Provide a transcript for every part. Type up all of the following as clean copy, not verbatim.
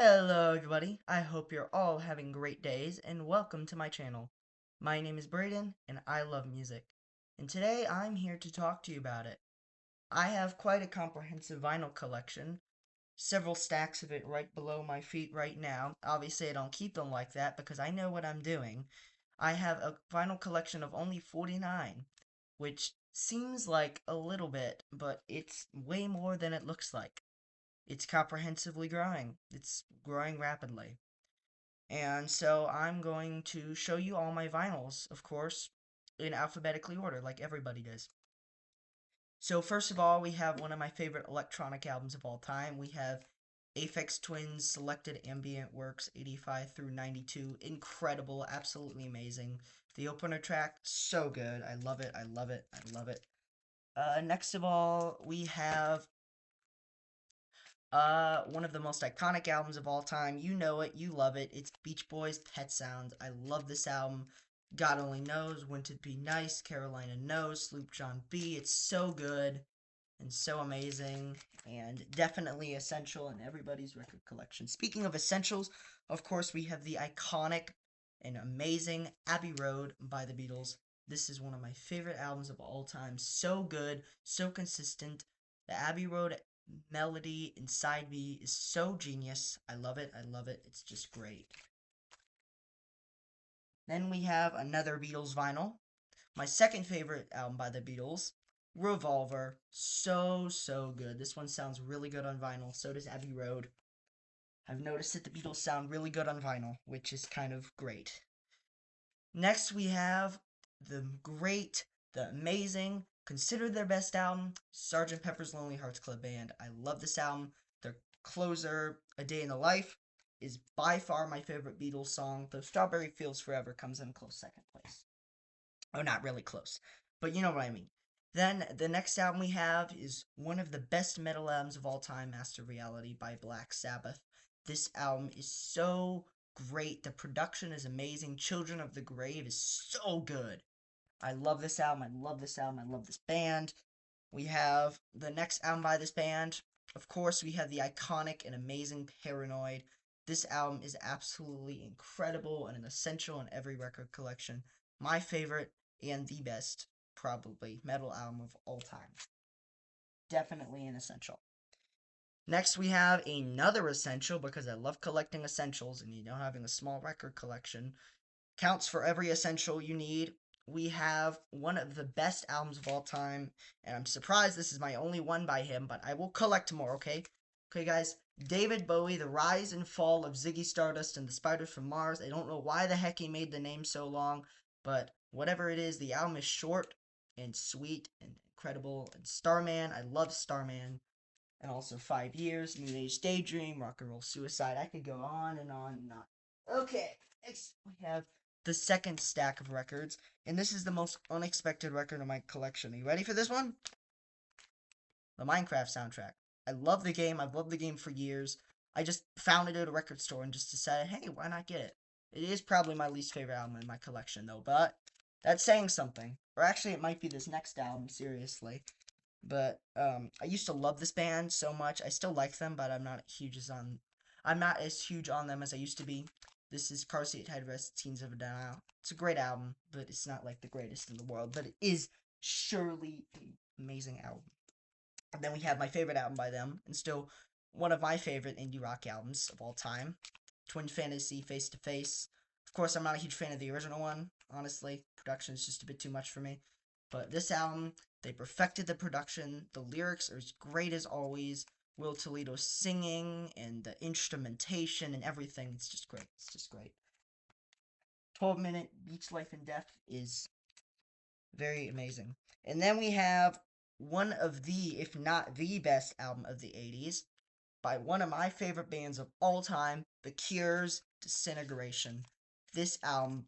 Hello everybody, I hope you're all having great days and welcome to my channel. My name is Braden and I love music. And today I'm here to talk to you about it. I have quite a comprehensive vinyl collection, several stacks of it right below my feet right now. Obviously I don't keep them like that because I know what I'm doing. I have a vinyl collection of only 49, which seems like a little bit, but it's way more than it looks like. It's comprehensively growing. It's growing rapidly. And so I'm going to show you all my vinyls, of course, in alphabetically order, like everybody does. So first of all, we have one of my favorite electronic albums of all time. We have Aphex Twin's Selected Ambient Works 85 through 92. Incredible, absolutely amazing. The opener track, so good. I love it, I love it, I love it. Next of all, we have one of the most iconic albums of all time. You know it, you love it. It's Beach Boys' Pet Sounds. I love this album. God Only Knows, Wouldn't It Be Nice, Carolina Knows, Sloop John B. It's so good and so amazing and definitely essential in everybody's record collection. Speaking of essentials, of course, we have the iconic and amazing Abbey Road by the Beatles. This is one of my favorite albums of all time. So good, so consistent. The Abbey Road melody inside me is so genius. I love it. I love it. It's just great. Then we have another Beatles vinyl. My second favorite album by the Beatles, Revolver. So good. This one sounds really good on vinyl. So does Abbey Road. I've noticed that the Beatles sound really good on vinyl, which is kind of great. Next, we have the great, the amazing, considered their best album, Sgt. Pepper's Lonely Hearts Club Band. I love this album. Their closer, A Day in the Life, is by far my favorite Beatles song, though Strawberry Fields Forever comes in a close second place. Oh, not really close, but you know what I mean. Then the next album we have is one of the best metal albums of all time, Master Reality by Black Sabbath. This album is so great. The production is amazing. Children of the Grave is so good. I love this album. I love this album. I love this band. We have the next album by this band. Of course, we have the iconic and amazing Paranoid. This album is absolutely incredible and an essential in every record collection. My favorite and the best, probably, metal album of all time. Definitely an essential. Next, we have another essential because I love collecting essentials, and having a small record collection counts for every essential you need. We have one of the best albums of all time, and I'm surprised this is my only one by him, but I will collect more, okay? Okay, guys. David Bowie, The Rise and Fall of Ziggy Stardust and the Spiders from Mars. I don't know why the heck he made the name so long, but whatever it is, the album is short and sweet and incredible. And Starman, I love Starman. And also 5 Years, Moon Age Daydream, Rock and Roll Suicide. I could go on and on and on. Okay, next we have the second stack of records, and this is the most unexpected record in my collection. Are you ready for this one? The Minecraft soundtrack. I love the game. I've loved the game for years. I just found it at a record store and just decided, hey, why not get it? It is probably my least favorite album in my collection, though, but that's saying something. Or actually, it might be this next album, seriously. But I used to love this band so much. I still like them, but I'm not as huge on them as I used to be. This is Car Seat Headrest, Teens of a Down. It's a great album, but it's not like the greatest in the world. But it is surely an amazing album. And then we have my favorite album by them, and still one of my favorite indie rock albums of all time, Twin Fantasy Face to Face. Of course, I'm not a huge fan of the original one, honestly. Production is just a bit too much for me. But this album, they perfected the production. The lyrics are as great as always. Will Toledo singing and the instrumentation and everything. It's just great. It's just great. 12-minute Beach Life and Death is very amazing. And then we have one of the, if not the best album of the 80s by one of my favorite bands of all time, The Cure's Disintegration. This album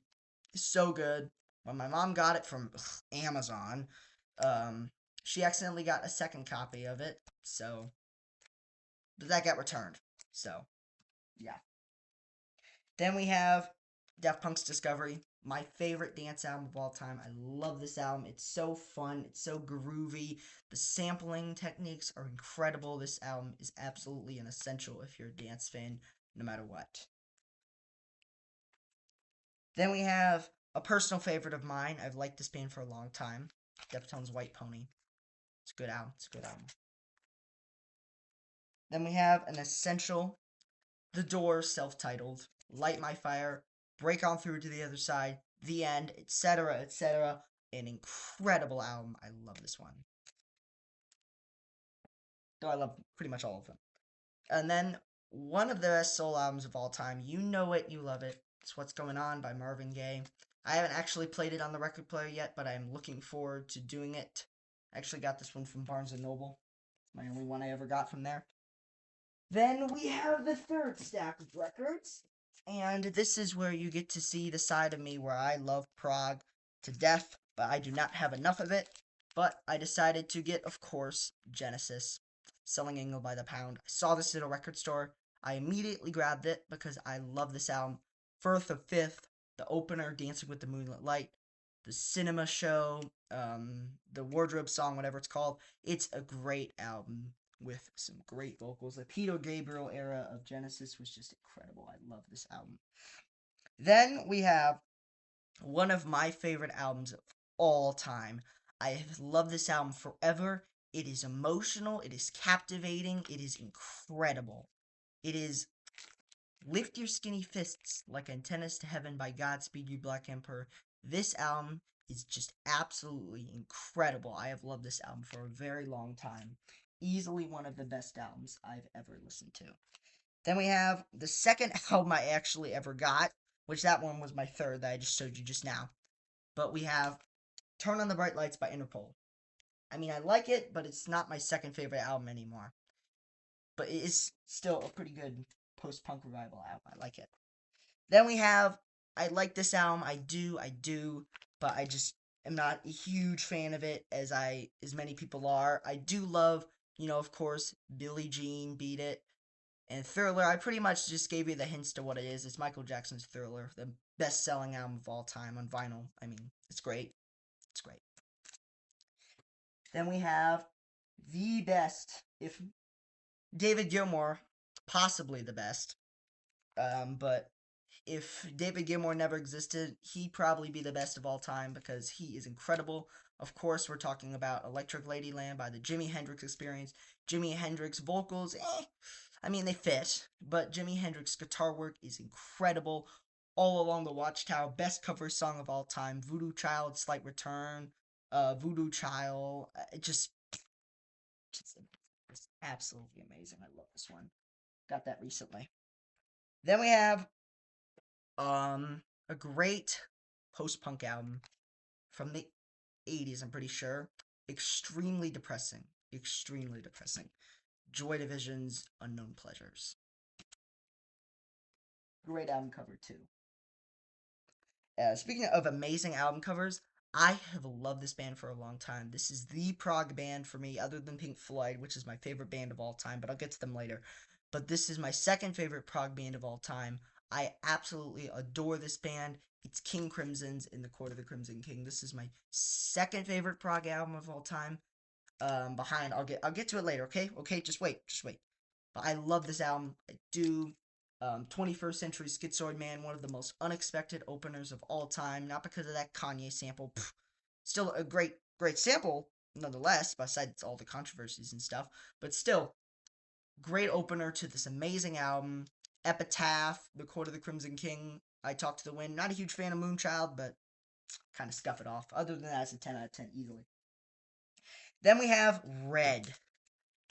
is so good. When my mom got it from Amazon, she accidentally got a second copy of it, but that got returned. So, yeah. Then we have Daft Punk's Discovery, my favorite dance album of all time. I love this album. It's so fun. It's so groovy. The sampling techniques are incredible. This album is absolutely an essential if you're a dance fan. no matter what. Then we have a personal favorite of mine. I've liked this band for a long time. Deftones' White Pony. It's a good album. It's a good album. Then we have an essential, The Doors, self-titled, Light My Fire, Break On Through to the Other Side, The End, etc., etc. An incredible album. I love this one. Though I love pretty much all of them. And then one of the best soul albums of all time. You know it, you love it. It's What's Going On by Marvin Gaye. I haven't actually played it on the record player yet, but I'm looking forward to doing it. I actually got this one from Barnes & Noble. It's my only one I ever got from there. Then we have the third stack of records, and this is where you get to see the side of me where I love prog to death, but I do not have enough of it. But I decided to get, of course, Genesis, selling Angle by the Pound. I saw this at a record store. I immediately grabbed it because I love this album. Firth of Fifth, the opener, Dancing with the Moonlit Light, the cinema show, the wardrobe song, whatever it's called. It's a great album with some great vocals. The Peter Gabriel era of Genesis was just incredible. I love this album. Then we have one of my favorite albums of all time. I have loved this album forever. It is emotional, it is captivating, it is incredible. It is Lift Your Skinny Fists Like Antennas to Heaven by Godspeed You Black Emperor. This album is just absolutely incredible. I have loved this album for a very long time. Easily one of the best albums I've ever listened to. Then we have the second album I actually ever got, which that one was my third that I just showed you just now. But we have Turn on the Bright Lights by Interpol. I mean, I like it, but it's not my second favorite album anymore. But it is still a pretty good post-punk revival album. I like it. Then we have, I like this album, I do, but I just am not a huge fan of it as many people are. I do love, of course, Billie Jean, Beat It, and Thriller. I pretty much just gave you the hints to what it is. It's Michael Jackson's Thriller, the best-selling album of all time on vinyl. I mean, it's great. It's great. Then we have the best, if David Gilmour, possibly the best, but if David Gilmour never existed, he'd probably be the best of all time because he is incredible. Of course, we're talking about Electric Ladyland by the Jimi Hendrix Experience. Jimi Hendrix vocals, I mean, they fit, but Jimi Hendrix guitar work is incredible. All Along the Watchtower, best cover song of all time. Voodoo Child, Slight Return, Voodoo Child, it's absolutely amazing. I love this one. Got that recently. Then we have a great post-punk album from the 80s, I'm pretty sure. Extremely depressing. Extremely depressing. Joy Division's Unknown Pleasures. Great album cover, too. Speaking of amazing album covers, I have loved this band for a long time. This is the prog band for me, other than Pink Floyd, which is my favorite band of all time, but I'll get to them later. But this is my second favorite prog band of all time. I absolutely adore this band. It's King Crimson's In the Court of the Crimson King. This is my second favorite prog album of all time. Behind, I'll get to it later. Okay, just wait. But I love this album. I do. 21st Century Schizoid Man, one of the most unexpected openers of all time. Not because of that Kanye sample. Still a great sample, nonetheless, besides all the controversies and stuff. But still, great opener to this amazing album. Epitaph, The Court of the Crimson King, I Talk to the Wind. Not a huge fan of Moonchild, but kind of scuff it off. Other than that, it's a 10 out of 10 easily. Then we have Red.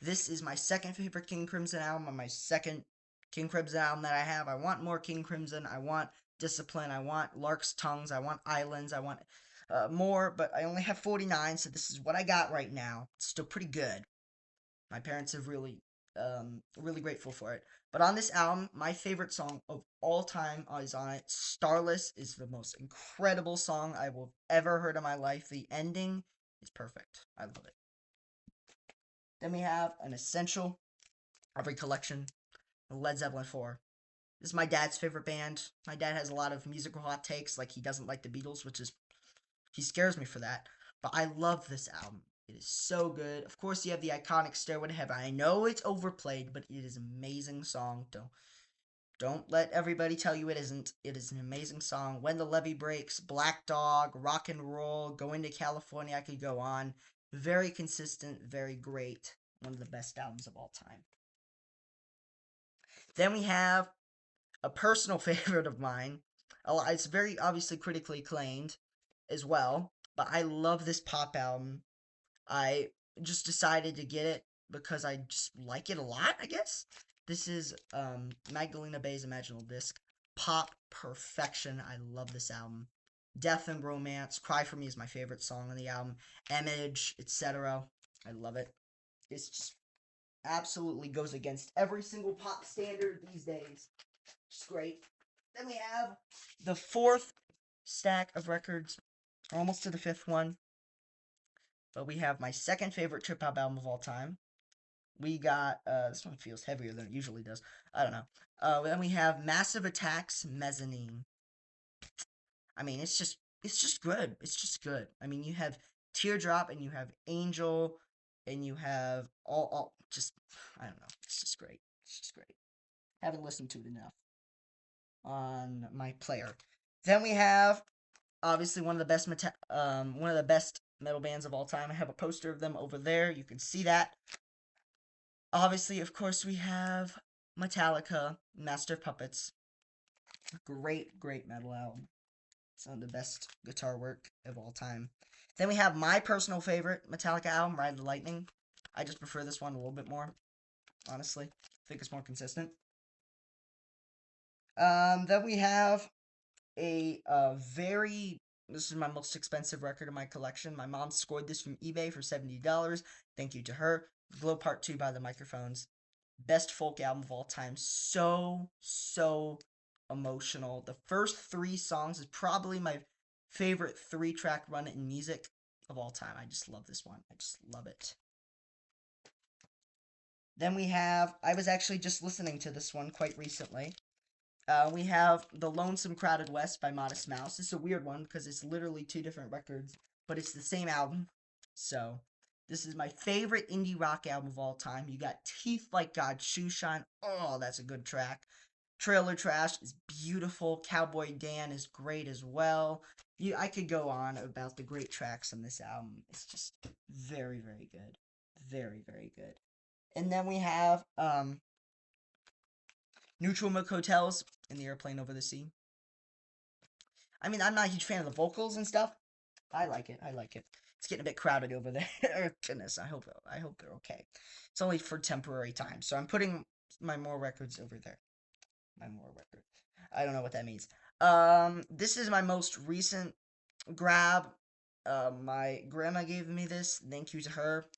This is my second favorite King Crimson album, and my second King Crimson album that I have. I want more King Crimson. I want Discipline. I want Lark's Tongues. I want Islands. I want more, but I only have 49, so this is what I got right now. It's still pretty good. My parents have really grateful for it. But on this album, my favorite song of all time is on it. Starless is the most incredible song I will have ever heard in my life. The ending is perfect. I love it. Then we have an essential every collection, Led Zeppelin 4. This is my dad's favorite band. My dad has a lot of musical hot takes, like he doesn't like the Beatles, he scares me for that. But I love this album. It is so good. Of course, you have the iconic Stairway to Heaven. I know it's overplayed, but it is an amazing song. Don't let everybody tell you it isn't. It is an amazing song. When the Levee Breaks, Black Dog, Rock and Roll, Going to California, I could go on. Very consistent, very great. One of the best albums of all time. Then we have a personal favorite of mine. It's very obviously critically acclaimed as well, but I love this pop album. I just decided to get it because I just like it a lot, I guess. This is Magdalena Bay's Imaginal Disc. Pop perfection. I love this album. Death and Romance. Cry for Me is my favorite song on the album. Image, etc. I love it. It's just absolutely goes against every single pop standard these days. It's great. Then we have the fourth stack of records, almost to the fifth one. But we have my second favorite trip hop album of all time. We got this one feels heavier than it usually does. I don't know. Then we have Massive Attacks Mezzanine. I mean, it's just good. It's just good. I mean, you have Teardrop and you have Angel and you have all just I don't know. It's just great. It's just great. Haven't listened to it enough on my player. Then we have obviously one of the best metal bands of all time. I have a poster of them over there. You can see that. Obviously, of course, we have Metallica, Master of Puppets. Great, great metal album. Some of the best guitar work of all time. Then we have my personal favorite Metallica album, Ride the Lightning. I just prefer this one a little bit more, honestly. I think it's more consistent. Then we have a very this is my most expensive record in my collection. My mom scored this from eBay for $70. Thank you to her. Glow Part 2 by the Microphones. Best folk album of all time. So emotional. The first three songs is probably my favorite 3-track run in music of all time. I just love this one. I just love it. Then we have, I was actually just listening to this one quite recently. We have The Lonesome Crowded West by Modest Mouse. It's a weird one because it's literally two different records, but it's the same album. So, this is my favorite indie rock album of all time. You got Teeth Like God, Shoe Shine. Oh, that's a good track. Trailer Trash is beautiful. Cowboy Dan is great as well. I could go on about the great tracks on this album. It's just very, very good. Very, very good. And then we have Neutral Milk Hotels in the Airplane Over the Sea. I mean, I'm not a huge fan of the vocals and stuff. I like it. I like it. It's getting a bit crowded over there. Goodness, I hope they're okay. It's only for temporary time, so I'm putting my more records over there. My more records. I don't know what that means. This is my most recent grab. My grandma gave me this. Thank you to her.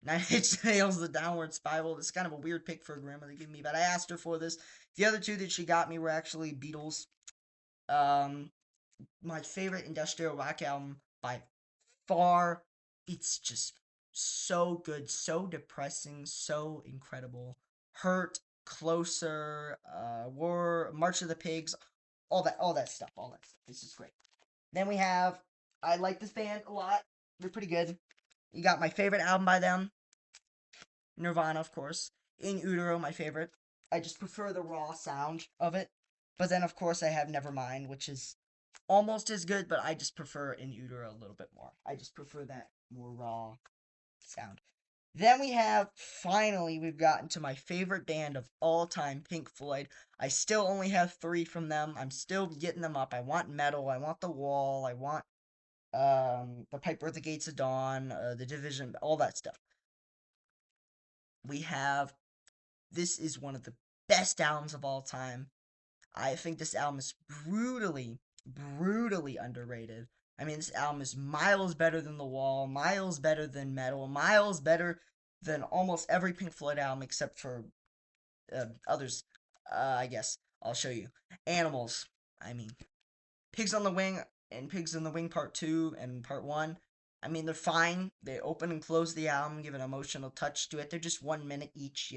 Nine Inch Nails, The Downward Spiral. This is kind of a weird pick for a grandma to give me, but I asked her for this. The other two that she got me were actually Beatles. Um, my favorite industrial rock album by far. It's just so good, so depressing, so incredible. Hurt, Closer, War, March of the Pigs, all that stuff, all that stuff. This is great. Then we have, I like this band a lot. They're pretty good. You got my favorite album by them, Nirvana, of course. In Utero, my favorite. I just prefer the raw sound of it. But then, of course, I have Nevermind, which is almost as good, but I just prefer In Utero a little bit more. I just prefer that more raw sound. Then we've gotten to my favorite band of all time, Pink Floyd. I still only have 3 from them. I'm still getting them up. I want Metal, I want The Wall, I want The Piper at the Gates of Dawn, The Division, all that stuff. We have, this is one of the best albums of all time. I think this album is brutally underrated. I mean, this album is miles better than The Wall, miles better than Metal, miles better than almost every Pink Floyd album except for others. I guess I'll show you. Animals. I mean, Pigs on the Wing and Pigs on the Wing Part 2 and Part 1. I mean, they're fine. They open and close the album, give an emotional touch to it. They're just 1 minute each,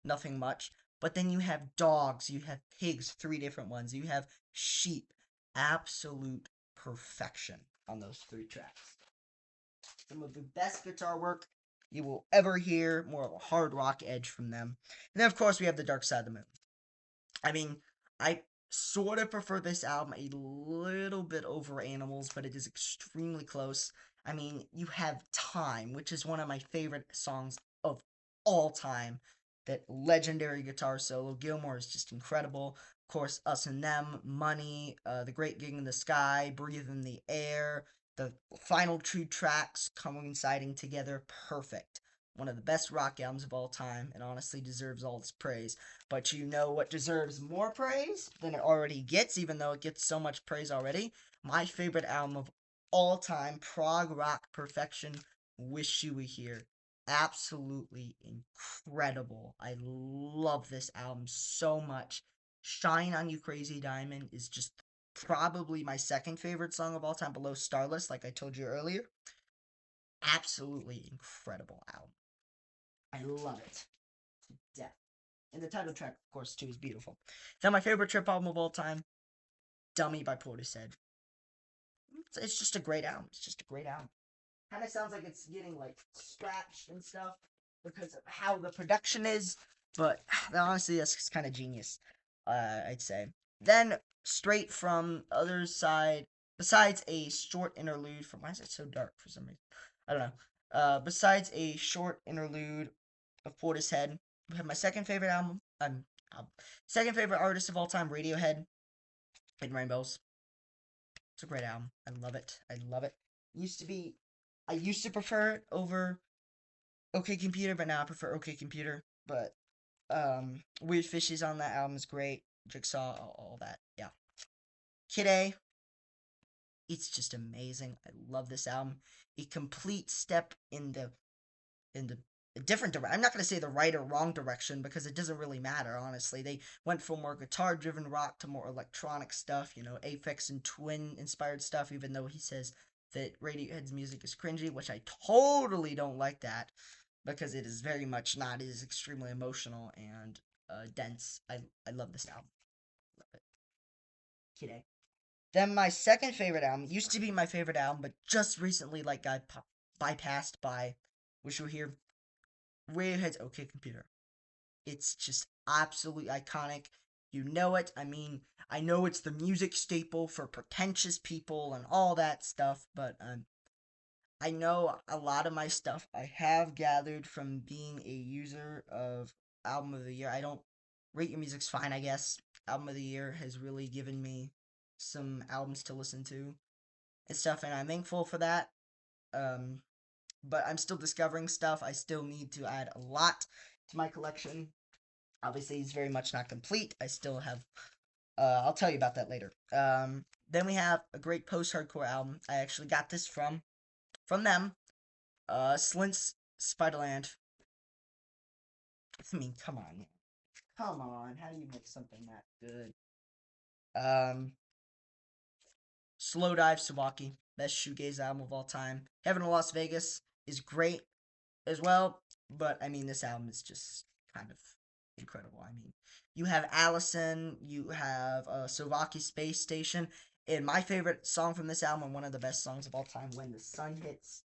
nothing much. But then you have dogs, you have pigs, 3 different ones. You have sheep. Absolute perfection on those 3 tracks. Some of the best guitar work you will ever hear. More of a hard rock edge from them. And then, of course, we have The Dark Side of the Moon. I mean, I sort of prefer this album a little bit over Animals, but it is extremely close. I mean, you have Time, which is one of my favorite songs of all time. That legendary guitar solo. Gilmore is just incredible. Of course, Us and Them, Money, The Great Gig in the Sky, Breathe in the Air, the final two tracks coinciding together, perfect. One of the best rock albums of all time, and honestly deserves all its praise. But you know what deserves more praise than it already gets, even though it gets so much praise already? My favorite album of all time, prog rock perfection, Wish You Were Here. Absolutely incredible. I love this album so much. Shine on You Crazy Diamond is just probably my second favorite song of all time, below Starless, like I told you earlier. Absolutely incredible album. I love it to death. And the title track, of course, too, is beautiful. Then my favorite trip album of all time, Dummy by Portishead. It's just a great album. It's just a great album. Kind of sounds like it's getting like scratched and stuff because of how the production is, but honestly, that's kind of genius. I'd say. Then straight from other side, besides a short interlude from why is it so dark for some reason? I don't know. Besides a short interlude of Portishead, I have my second favorite album. Second favorite artist of all time, Radiohead, and Rainbows. It's a great album. I love it. I love it. Used to be, I used to prefer it over OK Computer, but now I prefer OK Computer. But Weird Fishes on that album is great. Jigsaw, all that. Yeah. Kid A, it's just amazing. I love this album. A complete step in the a different direction. I'm not going to say the right or wrong direction because it doesn't really matter, honestly. They went from more guitar driven rock to more electronic stuff, Aphex and Twin inspired stuff, even though he says that Radiohead's music is cringy, which I totally don't like that because it is very much not. It is extremely emotional and dense. I love this album. Love it. Kidding. Then my second favorite album used to be my favorite album, but just recently like got bypassed by Wish You Were Here. Radiohead's OK Computer. It's just absolutely iconic. You know it. I mean, I know it's the music staple for pretentious people and all that stuff, but I know a lot of my stuff I have gathered from being a user of Album of the Year. I don't rate your music's fine, I guess. Album of the Year has really given me some albums to listen to and stuff, and I'm thankful for that. Um, but I'm still discovering stuff. I still need to add a lot to my collection. Obviously, it's very much not complete. I still have. I'll tell you about that later. Then we have a great post-hardcore album. I actually got this from them. Slint's Spiderland. I mean, come on, come on. How do you make something that good? Um, Slow Dive Sawaki, best shoegaze album of all time. Heaven in Las Vegas is great as well, but I mean, this album is just kind of incredible. I mean, you have Allison, you have Sawaki Space Station, and my favorite song from this album, and one of the best songs of all time, When the Sun Hits.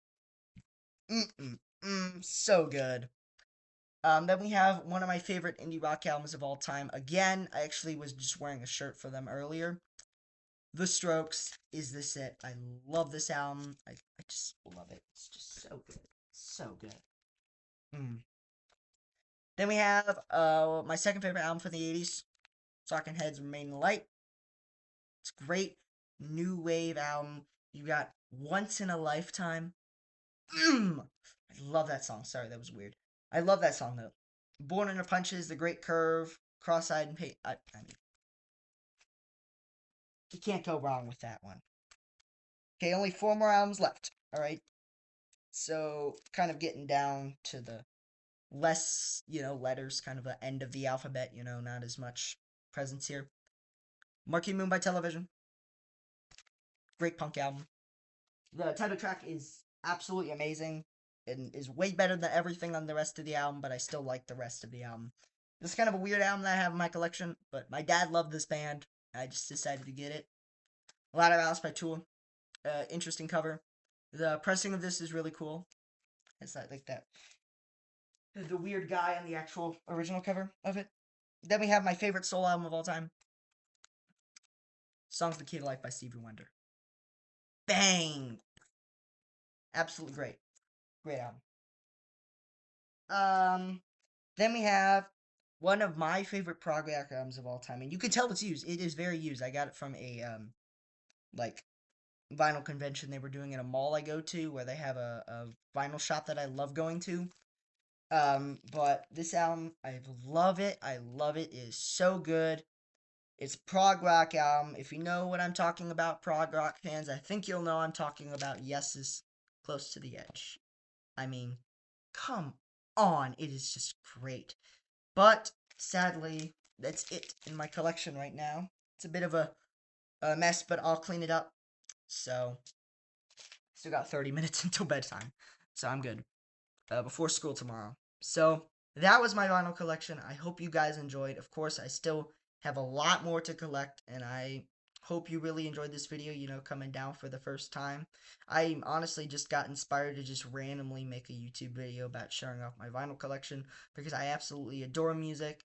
So good. Then we have one of my favorite indie rock albums of all time. Again, I actually was just wearing a shirt for them earlier. The Strokes, Is This It? I love this album. I just love it. It's just so good. So good. Mm. Then we have my second favorite album from the 80s, Talking Heads Remain in the Light. It's great. New wave album. You got Once in a Lifetime. I love that song. Sorry, that was weird. I love that song though. Born Under Punches, The Great Curve, Cross-Eyed and I mean, you can't go wrong with that one. Okay, only four more albums left. All right. So, kind of getting down to the less, letters, kind of the end of the alphabet, not as much presence here. Marquee Moon by Television. Great punk album. The title track is absolutely amazing and is way better than everything on the rest of the album, but I still like the rest of the album. This is kind of a weird album that I have in my collection, but my dad loved this band. I just decided to get it. A lot of Alice by Tool. Interesting cover. The pressing of this is really cool. It's not like that. The weird guy on the actual original cover of it. Then we have my favorite soul album of all time, Songs the Key to Life by Stevie Wonder. Bang! Absolutely great. Great album. Then we have one of my favorite prog rock albums of all time, and you can tell it's used. It is very used. I got it from a like vinyl convention they were doing in a mall I go to, where they have a vinyl shop that I love going to. But this album, I love it. I love it. It is so good. It's a prog rock album. If you know what I'm talking about, prog rock fans, I think you'll know I'm talking about Yes's Close to the Edge. I mean, come on. It is just great. But sadly, that's it in my collection right now. It's a bit of a mess, but I'll clean it up. So, still got 30 minutes until bedtime. So I'm good. Before school tomorrow. So, that was my vinyl collection. I hope you guys enjoyed. Of course, I still have a lot more to collect, and I hope you really enjoyed this video, coming down for the first time. I honestly just got inspired to just randomly make a YouTube video about showing off my vinyl collection because I absolutely adore music.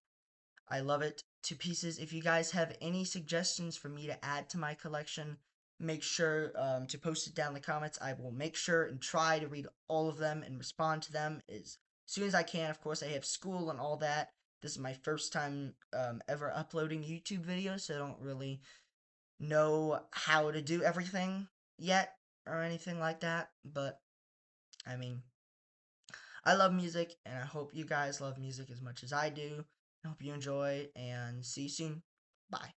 I love it to pieces. If you guys have any suggestions for me to add to my collection, make sure to post it down in the comments. I will make sure and try to read all of them and respond to them as soon as I can. Of course, I have school and all that. This is my first time ever uploading YouTube videos, so I don't really know how to do everything yet or anything like that. But, I mean, I love music, and I hope you guys love music as much as I do. I hope you enjoy, and see you soon. Bye.